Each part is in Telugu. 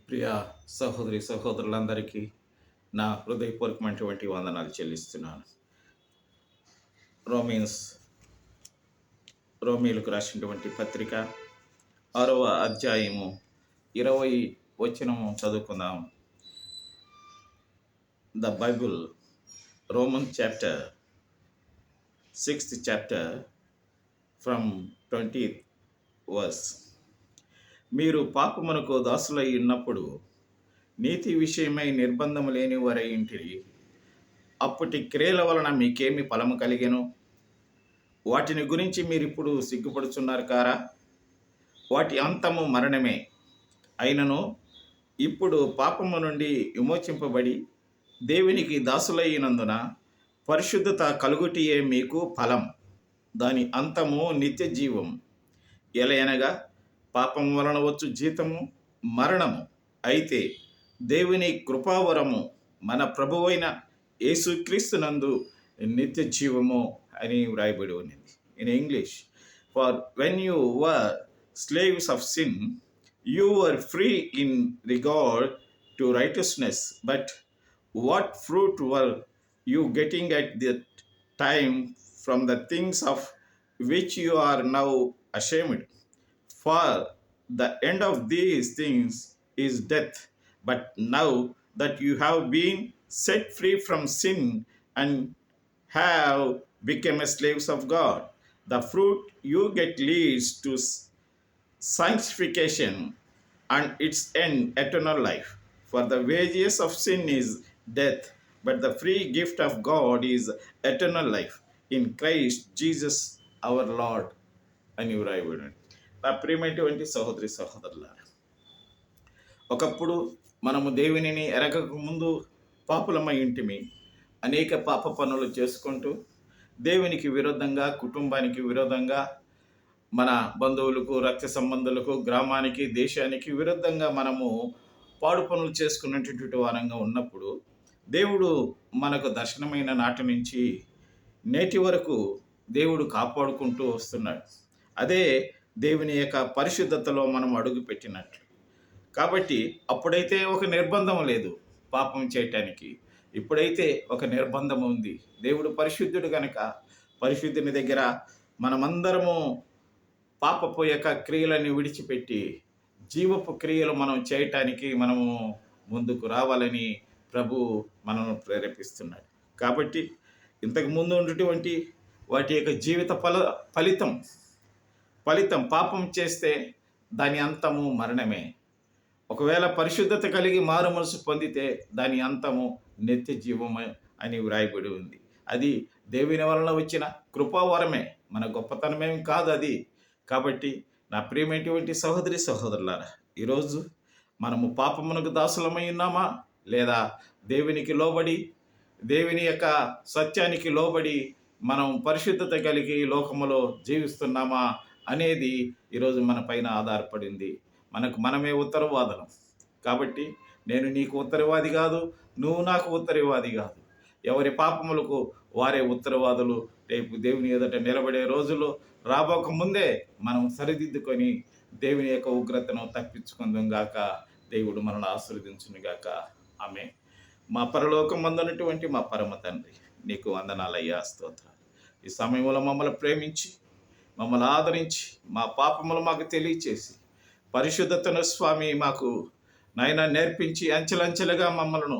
ప్రియ సహోదరి సహోదరులందరికీ నా హృదయపూర్వకమైనటువంటి వందనాలు చెల్లిస్తున్నాను. రోమిన్స్ రోమీలకు రాసినటువంటి పత్రిక 6వ అధ్యాయము 20 వచనము చదువుకుందాం. The Bible, Roman chapter 6th chapter from 20th verse. మీరు పాపమునకు దాసులై ఉన్నప్పుడు నీతి విషయమై నిర్బంధము లేని వారై ఇంటిరి. అప్పటి క్రియల వలన మీకేమి ఫలము కలిగెను? వాటిని గురించి మీరిప్పుడు సిగ్గుపడుచున్నారు కారా? వాటి అంతము మరణమే. అయినను ఇప్పుడు పాపము నుండి విమోచింపబడి దేవునికి దాసులైనందున పరిశుద్ధత కలుగుటియే మీకు ఫలం. దాని అంతము నిత్య జీవం. ఎలయనగా పాపం వలన వచ్చు జీతము మరణము. అయితే దేవుని కృపావరము మన ప్రభువైన యేసుక్రీస్తునందు నిత్య జీవము అని వ్రాయబడి ఉన్నది. In English, for when you were slaves of sin, you were free in regard to righteousness. But what fruit were you getting at the time from the things of which you are now ashamed? For the end of these things is death. But now that you have been set free from sin and have become slaves of God, the fruit you get leads to sanctification and its end eternal life. For the wages of sin is death, but the free gift of God is eternal life in Christ Jesus our Lord. అని వ్రాయబడి. నా ప్రియమైనటువంటి సహోదరి సహోదరులారా, ఒకప్పుడు మనము దేవునిని ఎరగక ముందు పాపులమై ఇంటిమి. అనేక పాప పనులు చేసుకుంటూ దేవునికి విరోధంగా, కుటుంబానికి విరోధంగా, మన బంధువులకు, రక్త సంబంధులకు, గ్రామానికి, దేశానికి విరుద్ధంగా మనము పాడు పనులు చేసుకున్నటువంటి వారంగా ఉన్నప్పుడు దేవుడు మనకు దర్శనమైన నాటి నుంచి నేటి వరకు దేవుడు కాపాడుకుంటూ వస్తున్నాడు. అదే దేవుని యొక్క పరిశుద్ధతలో మనం అడుగు పెట్టినట్లు. కాబట్టి అప్పుడైతే ఒక నిర్బంధం లేదు పాపం చేయటానికి. ఇప్పుడైతే ఒక నిర్బంధం ఉంది. దేవుడు పరిశుద్ధుడు కనుక పరిశుద్ధుని దగ్గర మనమందరము పాపపు యొక్క క్రియలను విడిచిపెట్టి జీవపు క్రియలు మనం చేయటానికి మనము ముందుకు రావాలని ప్రభు మనల్ని ప్రేరేపిస్తున్నాడు. కాబట్టి ఇంతకు ముందు ఉన్నటువంటి వాటి యొక్క జీవిత ఫలితం పాపం చేస్తే దాని అంతము మరణమే. ఒకవేళ పరిశుద్ధత కలిగి మారు మనసు పొందితే దాని అంతము నిత్య జీవమే అని వ్రాయబడి ఉంది. అది దేవుని వలన వచ్చిన కృపావరమే, మన గొప్పతనమేం కాదు అది. కాబట్టి నా ప్రియమైనటువంటి సహోదరి సహోదరులారా, ఈరోజు మనము పాపమునకు దాసులమై ఉన్నామా, లేదా దేవునికి లోబడి దేవుని యొక్క సత్యానికి లోబడి మనం పరిశుద్ధత కలిగి లోకములో జీవిస్తున్నామా అనేది ఈరోజు మన పైన ఆధారపడింది. మనమే ఉత్తరవాదులం. కాబట్టి నేను నీకు ఉత్తరవాది కాదు, నువ్వు నాకు ఉత్తరవాది కాదు. ఎవరి పాపములకు వారే ఉత్తరవాదులు. రేపు దేవుని ఎదుట నిలబడే రోజుల్లో రాబోక ముందే మనం సరిదిద్దుకొని దేవుని యొక్క ఉగ్రతను తప్పించుకుందాం గాక. దేవుడు మనల్ని ఆశీర్వదించును గాక. ఆమె. మా పరలోకమందున్నటువంటి మా పరమ తండ్రి, నీకు వందనాలయ్యా, స్తోత్రాలు. ఈ సమయంలో మమ్మల్ని ప్రేమించి, మమ్మల్ని ఆదరించి, మా పాపములు మాకు తెలియచేసి, పరిశుద్ధతను స్వామి మాకు నాయన నేర్పించి, అంచెలంచెలుగా మమ్మలను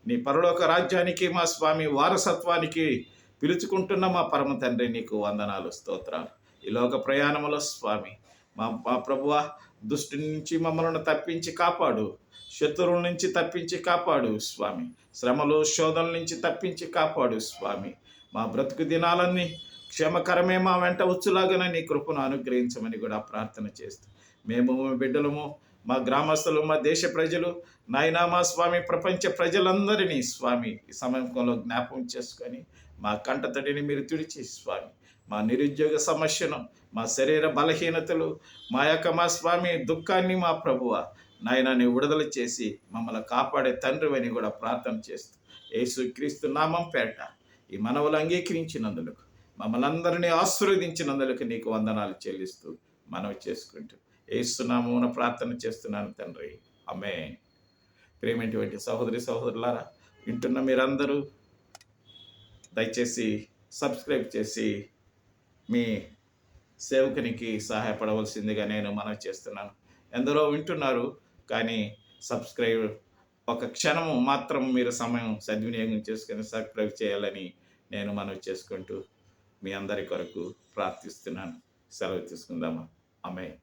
నీ పరలోక రాజ్యానికి మా స్వామి వారసత్వానికి పిలుచుకుంటున్న మా పరమ తండ్రి, నీకు వందనాలు, స్తోత్రాలు. ఈ లోక ప్రయాణములో స్వామి మా ప్రభువా, దుష్టు నుంచి మమ్మల్ని తప్పించి కాపాడు, శత్రువుల నుంచి తప్పించి కాపాడు స్వామి, శ్రమలు శోధనల నుంచి తప్పించి కాపాడు స్వామి. మా బ్రతుకు దినాలన్నీ క్షేమకరమే మా వెంట వచ్చులాగానే నీ కృపను అనుగ్రహించమని కూడా ప్రార్థన చేస్తూ, మేము మా బిడ్డలము, మా గ్రామస్తులు, మా దేశ ప్రజలు, నాయనా మా స్వామి ప్రపంచ ప్రజలందరినీ స్వామి ఈ సమయంలో జ్ఞాపకం చేసుకొని మా కంటతడిని మీరు తుడిచి స్వామి, మా నిరుద్యోగ సమస్యను, మా శరీర బలహీనతలు, మా స్వామి దుఃఖాన్ని మా ప్రభువ నాయనాన్ని విడుదల చేసి మమ్మల్ని కాపాడే తండ్రి అని కూడా ప్రార్థన చేస్తూ, యేసుక్రీస్తు నామం పేరట ఈ మనవులు అంగీకరించినందుకు, మమ్మల్ని అందరినీ ఆశీర్వదించినందుకు నీకు వందనాలు చెల్లిస్తూ మనవి చేసుకుంటూ యేసు నామమున ప్రార్థన చేస్తున్నాను తండ్రి. ఆమేన్. ప్రేమటువంటి సహోదరి సహోదరులారా, వింటున్న మీరందరూ దయచేసి సబ్స్క్రైబ్ చేసి మీ సేవకునికి సహాయపడవలసిందిగా నేను మనవి చేస్తున్నాను. ఎందరో వింటున్నారు, కానీ సబ్స్క్రైబ్ ఒక క్షణము మాత్రం మీరు సమయం సద్వినియోగం చేసుకొని సబ్స్క్రైబ్ చేయాలని నేను మనవి చేసుకుంటూ మీ అందరి కొరకు ప్రార్థిస్తున్నాను. సెలవు తీసుకుందామా? ఆమేన్.